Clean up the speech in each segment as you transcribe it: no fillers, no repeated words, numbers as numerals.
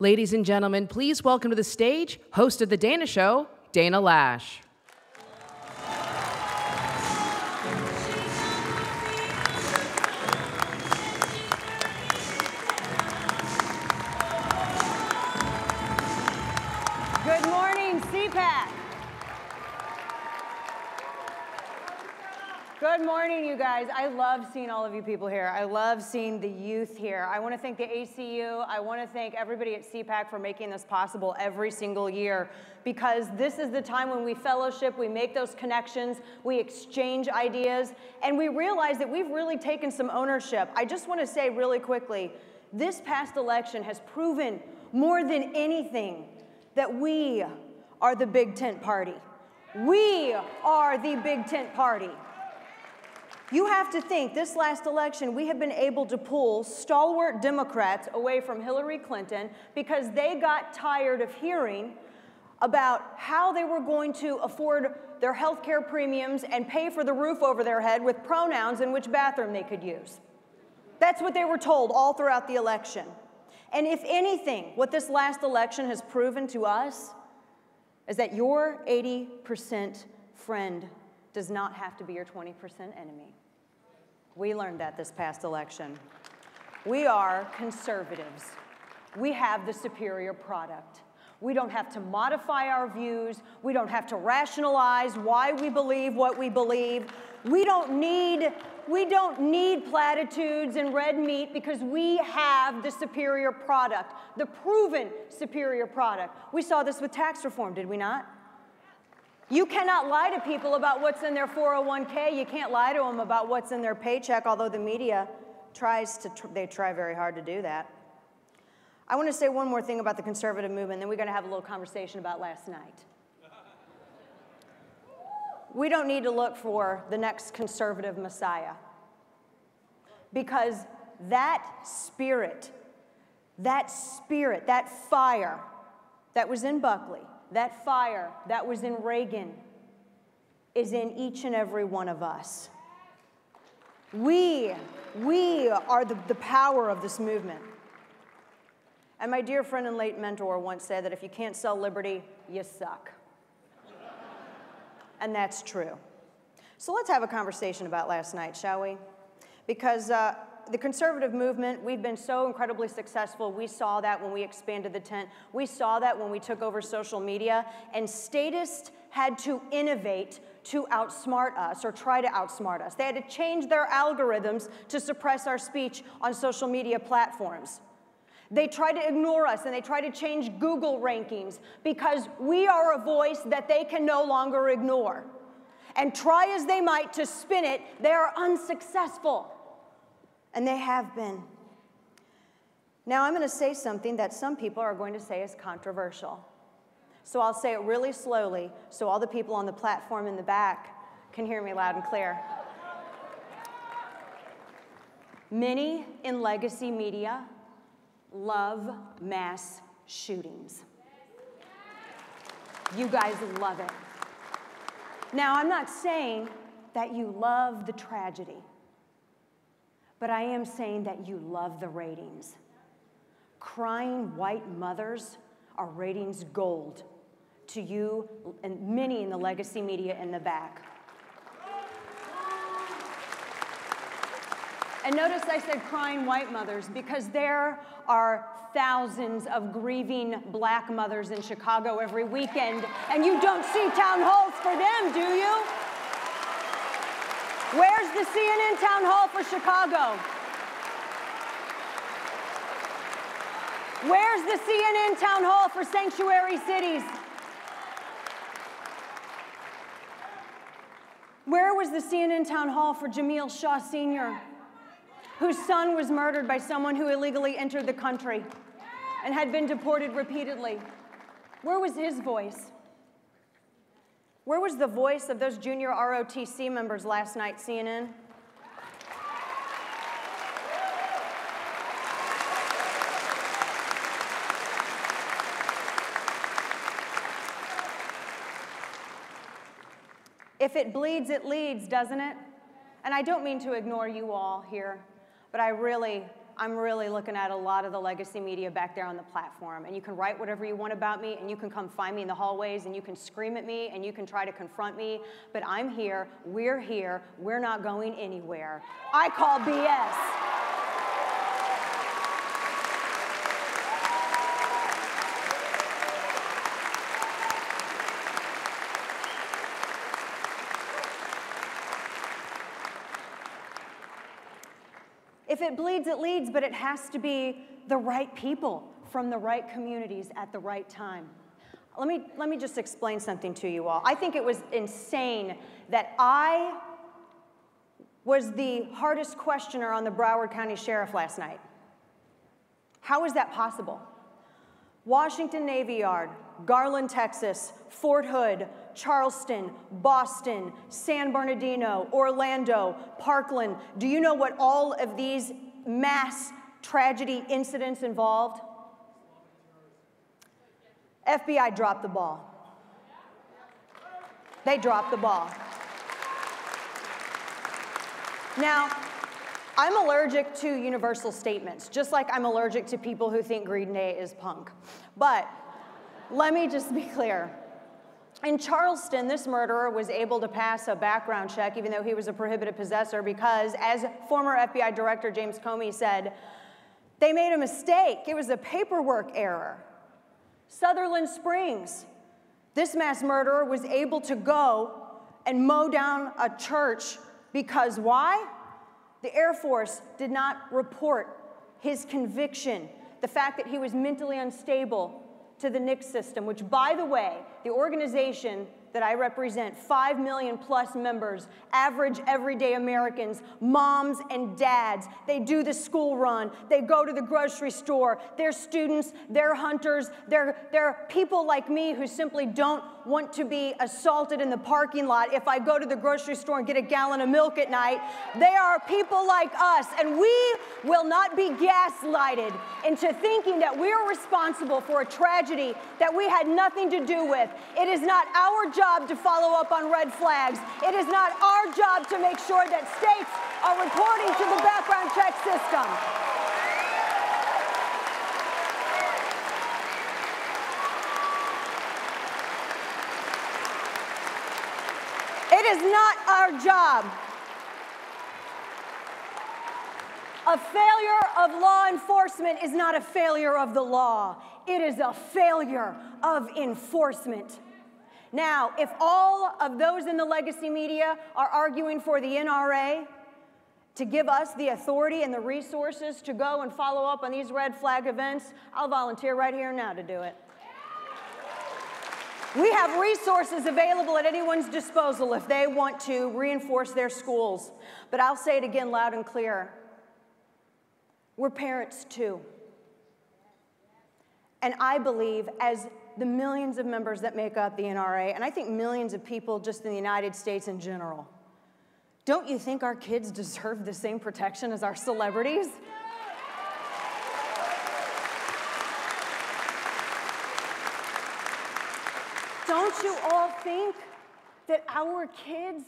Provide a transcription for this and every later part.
Ladies and gentlemen, please welcome to the stage, host of The Dana Show, Dana Loesch. Good morning, CPAC. Good morning, you guys. I love seeing all of you people here. I love seeing the youth here. I want to thank the ACU. I want to thank everybody at CPAC for making this possible every single year, because this is the time when we fellowship, we make those connections, we exchange ideas, and we realize that we've really taken some ownership. I just want to say really quickly, this past election has proven more than anything that we are the big tent party. We are the big tent party. You have to think, this last election, we have been able to pull stalwart Democrats away from Hillary Clinton because they got tired of hearing about how they were going to afford their health care premiums and pay for the roof over their head with pronouns and which bathroom they could use. That's what they were told all throughout the election. And if anything, what this last election has proven to us is that your 80% friend does not have to be your 20% enemy. We learned that this past election. We are conservatives. We have the superior product. We don't have to modify our views. We don't have to rationalize why we believe what we believe. We don't need platitudes and red meat, because we have the superior product, the proven superior product. We saw this with tax reform, did we not? You cannot lie to people about what's in their 401k. You can't lie to them about what's in their paycheck, although the media they try very hard to do that. I want to say one more thing about the conservative movement, then we're going to have a little conversation about last night. We don't need to look for the next conservative messiah, because that spirit, that fire that was in Buckley, that fire that was in Reagan, is in each and every one of us. We are the power of this movement. And my dear friend and late mentor once said that if you can't sell liberty, you suck. And that's true. So let's have a conversation about last night, shall we? Because the conservative movement, we've been so incredibly successful. We saw that when we expanded the tent. We saw that when we took over social media. And statists had to innovate to outsmart us, or try to outsmart us. They had to change their algorithms to suppress our speech on social media platforms. They tried to ignore us, and they tried to change Google rankings, because we are a voice that they can no longer ignore. And try as they might to spin it, they are unsuccessful. And they have been. Now I'm going to say something that some people are going to say is controversial. So I'll say it really slowly so all the people on the platform in the back can hear me loud and clear. Many in legacy media love mass shootings. You guys love it. Now, I'm not saying that you love the tragedy, but I am saying that you love the ratings. Crying white mothers are ratings gold to you and many in the legacy media in the back. And notice I said crying white mothers, because there are thousands of grieving black mothers in Chicago every weekend, and you don't see town halls for them, do you? Where's the CNN town hall for Chicago? Where's the CNN town hall for sanctuary cities? Where was the CNN town hall for Jamil Shaw Sr., whose son was murdered by someone who illegally entered the country and had been deported repeatedly? Where was his voice? Where was the voice of those Junior ROTC members last night, CNN? If it bleeds, it leads, doesn't it? And I don't mean to ignore you all here, but I really I'm really looking at a lot of the legacy media back there on the platform. And you can write whatever you want about me, and you can come find me in the hallways, and you can scream at me, and you can try to confront me. But I'm here, we're not going anywhere. I call BS. If it bleeds, it leads, but it has to be the right people from the right communities at the right time. Let me just explain something to you all. I think it was insane that I was the hardest questioner on the Broward County Sheriff last night. How is that possible? Washington Navy Yard, Garland, Texas, Fort Hood, Charleston, Boston, San Bernardino, Orlando, Parkland. Do you know what all of these mass tragedy incidents involved? FBI dropped the ball. They dropped the ball. Now, I'm allergic to universal statements, just like I'm allergic to people who think Green Day is punk. But let me just be clear. In Charleston, this murderer was able to pass a background check, even though he was a prohibited possessor, because, as former FBI Director James Comey said, they made a mistake. It was a paperwork error. Sutherland Springs, this mass murderer was able to go and mow down a church because why? The Air Force did not report his conviction, the fact that he was mentally unstable, to the NICS system, which, by the way, the organization that I represent, 5 million plus members, average everyday Americans, moms and dads. They do the school run. They go to the grocery store. They're students. They're hunters. They're people like me who simply don't want to be assaulted in the parking lot if I go to the grocery store and get a gallon of milk at night. They are people like us, and we will not be gaslighted into thinking that we are responsible for a tragedy that we had nothing to do with. It is not our job to follow up on red flags. It is not our job to make sure that states are reporting to the background check system. It is not our job. A failure of law enforcement is not a failure of the law. It is a failure of enforcement. Now, if all of those in the legacy media are arguing for the NRA to give us the authority and the resources to go and follow up on these red flag events, I'll volunteer right here now to do it. We have resources available at anyone's disposal if they want to reinforce their schools. But I'll say it again loud and clear. We're parents too. And I believe, as the millions of members that make up the NRA, and I think millions of people just in the United States in general, don't you think our kids deserve the same protection as our celebrities? Don't you all think that our kids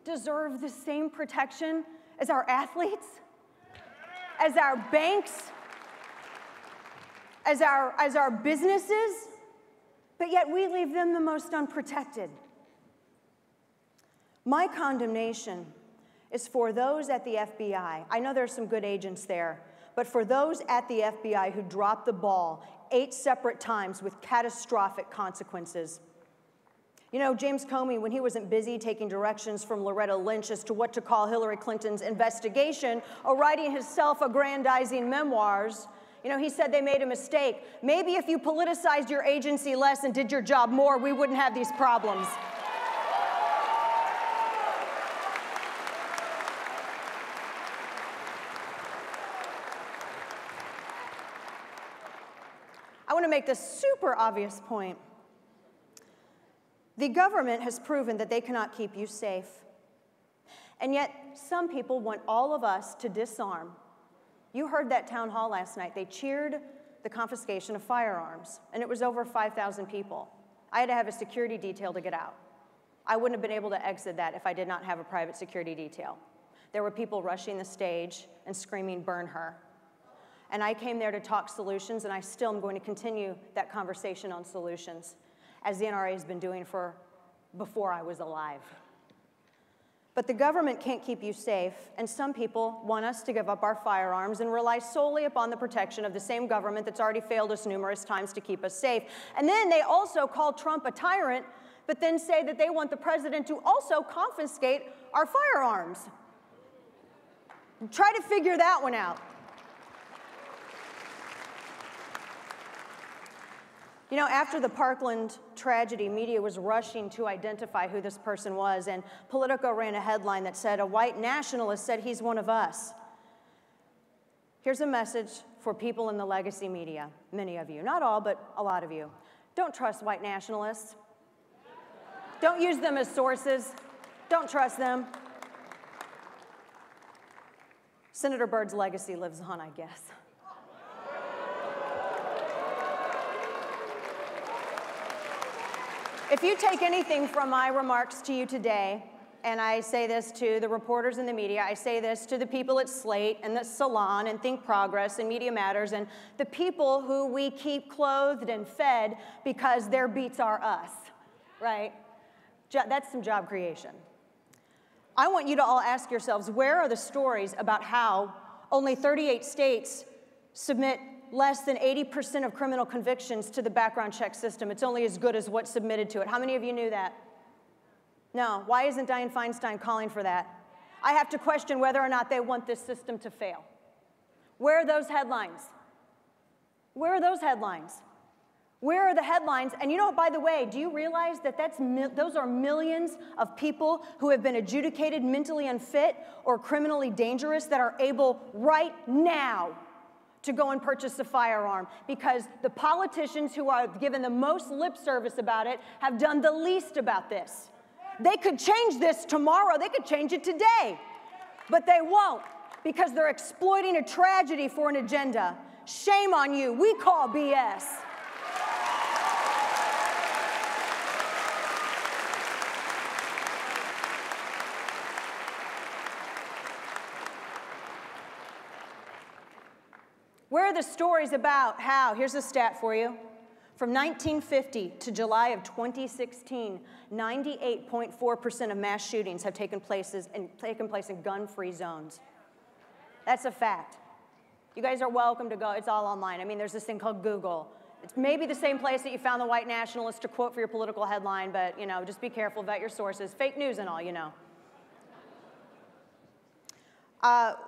deserve the same protection as our athletes, as our banks, as our businesses? But yet we leave them the most unprotected. My condemnation is for those at the FBI. I know there's some good agents there, but for those at the FBI who dropped the ball 8 separate times with catastrophic consequences. You know, James Comey, when he wasn't busy taking directions from Loretta Lynch as to what to call Hillary Clinton's investigation or writing his self-aggrandizing memoirs, you know, he said they made a mistake. Maybe if you politicized your agency less and did your job more, we wouldn't have these problems. I want to make this super obvious point. The government has proven that they cannot keep you safe. And yet, some people want all of us to disarm. You heard that town hall last night. They cheered the confiscation of firearms, and it was over 5,000 people. I had to have a security detail to get out. I wouldn't have been able to exit that if I did not have a private security detail. There were people rushing the stage and screaming, "Burn her." And I came there to talk solutions, and I still am going to continue that conversation on solutions, as the NRA has been doing for before I was alive. But the government can't keep you safe, and some people want us to give up our firearms and rely solely upon the protection of the same government that's already failed us numerous times to keep us safe. And then they also call Trump a tyrant, but then say that they want the president to also confiscate our firearms. Try to figure that one out. You know, after the Parkland tragedy, media was rushing to identify who this person was, and Politico ran a headline that said, "A white nationalist said he's one of us." Here's a message for people in the legacy media, many of you, not all, but a lot of you. Don't trust white nationalists. Don't use them as sources. Don't trust them. Senator Byrd's legacy lives on, I guess. If you take anything from my remarks to you today, and I say this to the reporters in the media, I say this to the people at Slate and the Salon and Think Progress and Media Matters and the people who we keep clothed and fed because their beats are us, right? That's some job creation. I want you to all ask yourselves, where are the stories about how only 38 states submit less than 80% of criminal convictions to the background check system? It's only as good as what's submitted to it. How many of you knew that? No. Why isn't Dianne Feinstein calling for that? I have to question whether or not they want this system to fail. Where are those headlines? Where are those headlines? Where are the headlines? And you know, by the way, do you realize that those are millions of people who have been adjudicated mentally unfit or criminally dangerous that are able right now to go and purchase a firearm because the politicians who are given the most lip service about it have done the least about this. They could change this tomorrow. They could change it today. But they won't because they're exploiting a tragedy for an agenda. Shame on you. We call BS. Where are the stories about how, here's a stat for you, from 1950 to July of 2016, 98.4% of mass shootings have taken place in gun-free zones. That's a fact. You guys are welcome to go. It's all online. I mean, there's this thing called Google. It's maybe the same place that you found the white nationalist to quote for your political headline, but, you know, just be careful, vet your sources. Fake news and all, you know.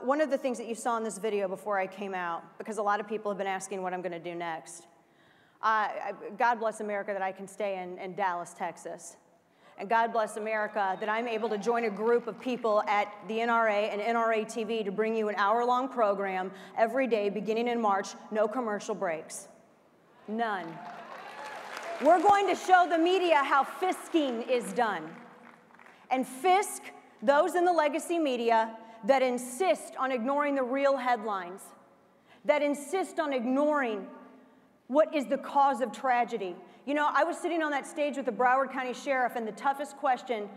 One of the things that you saw in this video before I came out, because a lot of people have been asking what I'm going to do next, God bless America that I can stay in Dallas, Texas. And God bless America that I'm able to join a group of people at the NRA and NRATV to bring you an hour-long program every day beginning in March, no commercial breaks. None. We're going to show the media how fisking is done. And fisk those in the legacy media that insist on ignoring the real headlines, that insist on ignoring what is the cause of tragedy. You know, I was sitting on that stage with the Broward County Sheriff, and the toughest question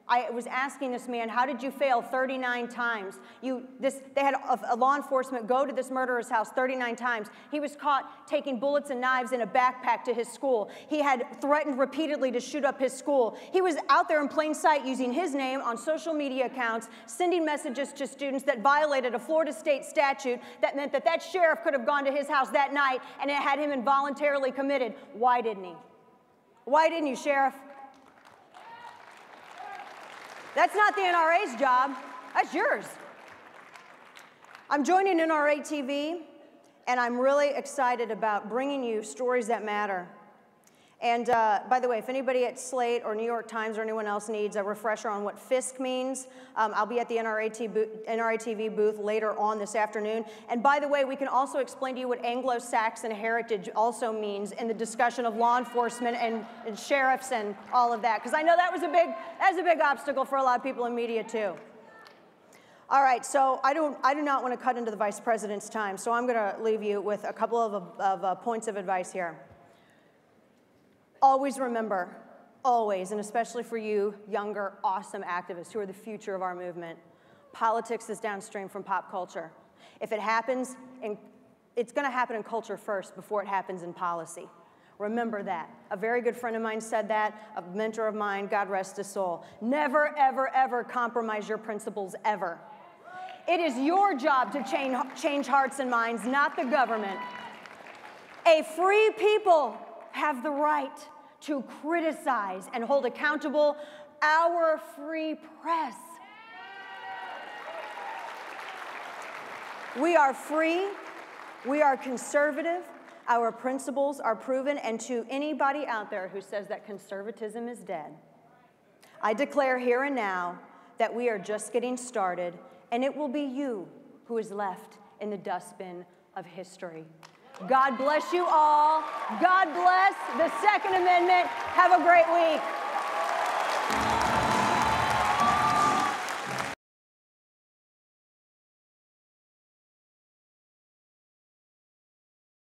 I was asking this man, how did you fail 39 times? They had a law enforcement go to this murderer's house 39 times. He was caught taking bullets and knives in a backpack to his school. He had threatened repeatedly to shoot up his school. He was out there in plain sight using his name on social media accounts, sending messages to students that violated a Florida state statute that meant that that sheriff could have gone to his house that night and it had him involuntarily committed. Why didn't he? Why didn't you, Sheriff? That's not the NRA's job. That's yours. I'm joining NRATV, and I'm really excited about bringing you stories that matter. And by the way, if anybody at Slate or New York Times or anyone else needs a refresher on what FISC means, I'll be at the NRATV booth later on this afternoon. And by the way, we can also explain to you what Anglo-Saxon heritage also means in the discussion of law enforcement and sheriffs and all of that, because I know that's a big obstacle for a lot of people in media too. All right, so I do not want to cut into the Vice President's time, so I'm going to leave you with a couple of points of advice here. Always remember, always, and especially for you younger, awesome activists who are the future of our movement, politics is downstream from pop culture. If it happens in it's going to happen in culture first before it happens in policy. Remember that. A very good friend of mine said that, a mentor of mine, God rest his soul. Never, ever, ever compromise your principles, ever. It is your job to change hearts and minds, not the government. A free people have the right to criticize and hold accountable our free press. We are free, we are conservative, our principles are proven, and to anybody out there who says that conservatism is dead, I declare here and now that we are just getting started, and it will be you who is left in the dustbin of history. God bless you all. God bless the Second Amendment. Have a great week.